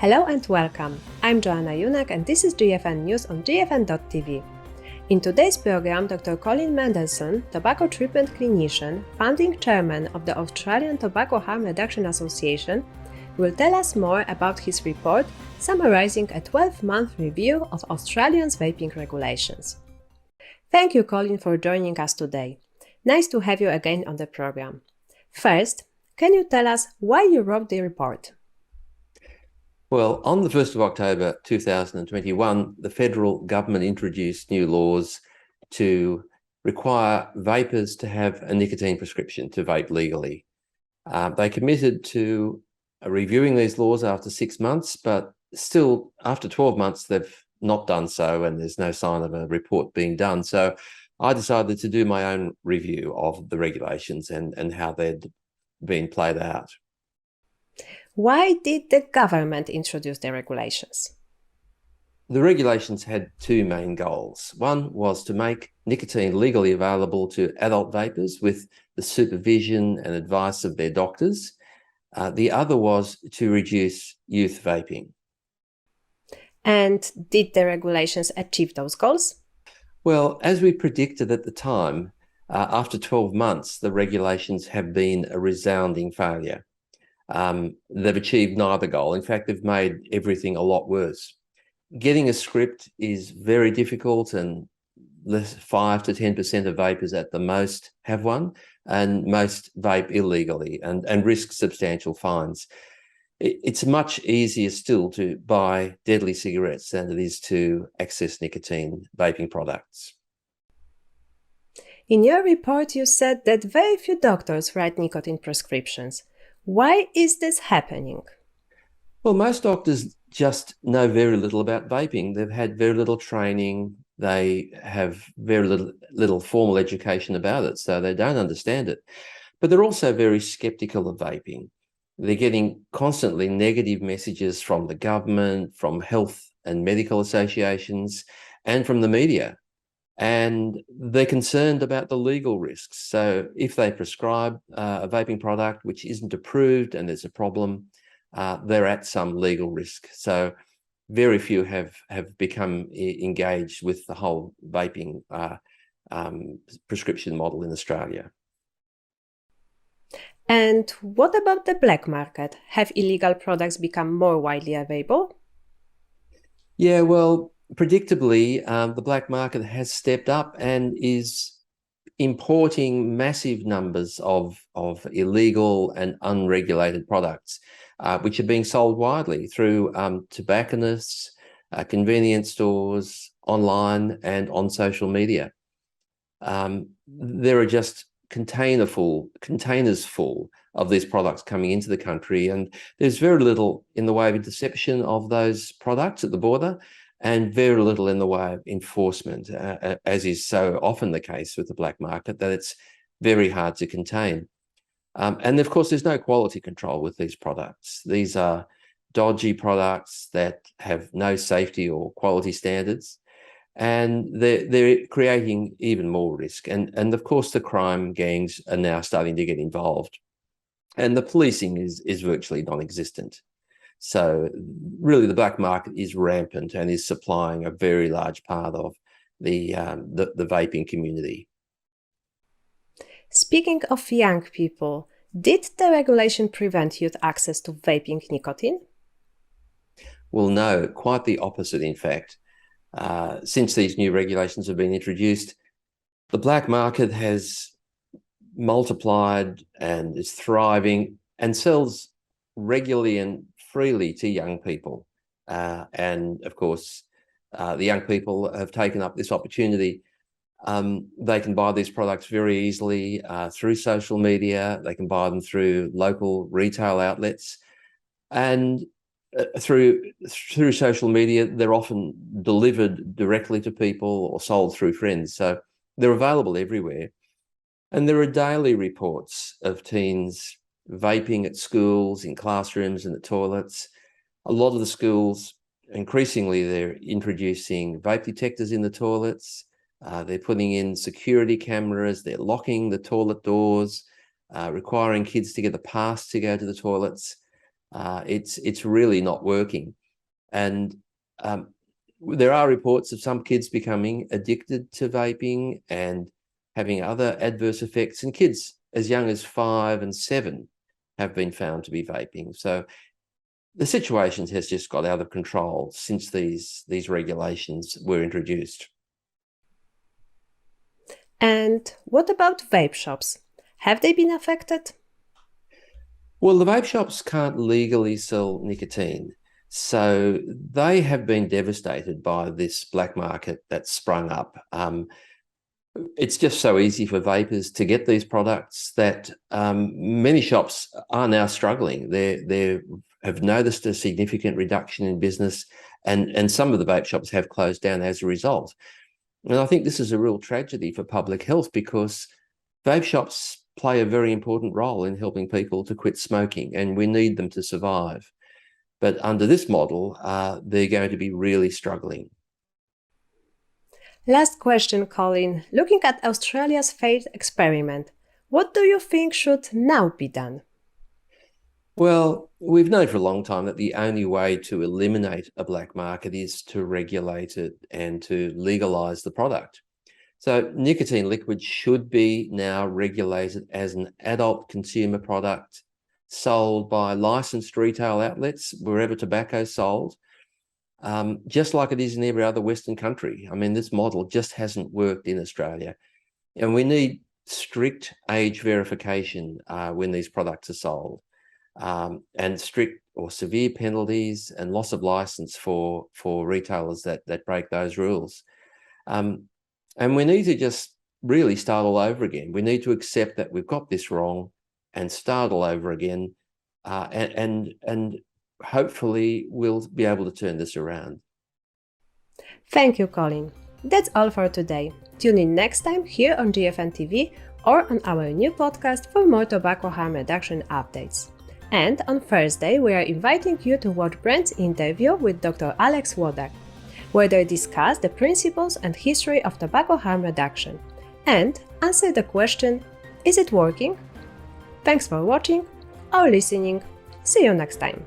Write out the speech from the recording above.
Hello and welcome. I'm Joanna Junak and this is GFN News on GFN.TV. In today's program, Dr. Colin Mendelsohn, tobacco treatment clinician, founding chairman of the Australian Tobacco Harm Reduction Association, will tell us more about his report summarizing a 12-month review of Australia's vaping regulations. Thank you, Colin, for joining us today. Nice to have you again on the program. First, can you tell us why you wrote the report? Well, on the 1st of October 2021, the federal government introduced new laws to require vapers to have a nicotine prescription to vape legally. They committed to reviewing these laws after 6 months, but still after 12 months, they've not done so, and there's no sign of a report being done. So I decided to do my own review of the regulations and how they'd been played out. Why did the government introduce the regulations? The regulations had two main goals. One was to make nicotine legally available to adult vapers with the supervision and advice of their doctors. The other was to reduce youth vaping. And did the regulations achieve those goals? Well, as we predicted at the time, after 12 months, the regulations have been a resounding failure. They've achieved neither goal. In fact, they've made everything a lot worse. Getting a script is very difficult, and 5 to 10% of vapers at the most have one, and most vape illegally and risk substantial fines. It's much easier still to buy deadly cigarettes than it is to access nicotine vaping products. In your report, you said that very few doctors write nicotine prescriptions. Why is this happening? Well, most doctors just know very little about vaping. They've had very little training. They have very little formal education about it, so they don't understand it. But they're also very skeptical of vaping. They're getting constantly negative messages from the government, from health and medical associations, and from the media. And they're concerned about the legal risks. So if they prescribe a vaping product which isn't approved and there's a problem, they're at some legal risk. So very few have become engaged with the whole vaping prescription model in Australia. And what about the black market? Have illegal products become more widely available? Yeah, well, predictably, the black market has stepped up and is importing massive numbers of illegal and unregulated products, which are being sold widely through tobacconists, convenience stores, online and on social media. There are just containers full of these products coming into the country, and there's very little in the way of interception of those products at the border, and very little in the way of enforcement, as is so often the case with the black market, that it's very hard to contain. And of course, there's no quality control with these products. These are dodgy products that have no safety or quality standards, and they're creating even more risk. And of course, the crime gangs are now starting to get involved, and the policing is virtually non-existent. So really, the black market is rampant and is supplying a very large part of the vaping community. Speaking of young people, did the regulation prevent youth access to vaping nicotine? Well, no, quite the opposite, in fact. Since these new regulations have been introduced, the black market has multiplied and is thriving and sells regularly and freely to young people. And of course, the young people have taken up this opportunity. They can buy these products very easily through social media. They can buy them through local retail outlets, and through social media, they're often delivered directly to people or sold through friends. So they're available everywhere. And there are daily reports of teens vaping at schools, in classrooms and at toilets. A lot of the schools, increasingly, they're introducing vape detectors in the toilets. They're putting in security cameras. They're locking the toilet doors, requiring kids to get a pass to go to the toilets. It's really not working. And there are reports of some kids becoming addicted to vaping and having other adverse effects, and kids as young as 5 and 7 have been found to be vaping. So the situation has just got out of control since these regulations were introduced. And what about vape shops? Have they been affected? Well, the vape shops can't legally sell nicotine, so they have been devastated by this black market that's sprung up. It's just so easy for vapers to get these products that many shops are now struggling. They have noticed a significant reduction in business, and some of the vape shops have closed down as a result. And I think this is a real tragedy for public health, because vape shops play a very important role in helping people to quit smoking, and we need them to survive. But under this model, they're going to be really struggling. Last question, Colin. Looking at Australia's failed experiment, what do you think should now be done? Well, we've known for a long time that the only way to eliminate a black market is to regulate it and to legalise the product. So nicotine liquids should be now regulated as an adult consumer product sold by licensed retail outlets wherever tobacco is sold, just like it is in every other Western country. I mean, this model just hasn't worked in Australia. And we need strict age verification when these products are sold, and strict or severe penalties and loss of license for retailers that break those rules. And we need to just really start all over again. We need to accept that we've got this wrong and start all over again. And hopefully we'll be able to turn this around. Thank you, Colin. That's all for today. Tune in next time here on GFN-TV or on our new podcast for more tobacco harm reduction updates. And on Thursday, we are inviting you to watch Brent's interview with Dr. Alex Wodak, where they discuss the principles and history of tobacco harm reduction and answer the question, is it working? Thanks for watching or listening. See you next time.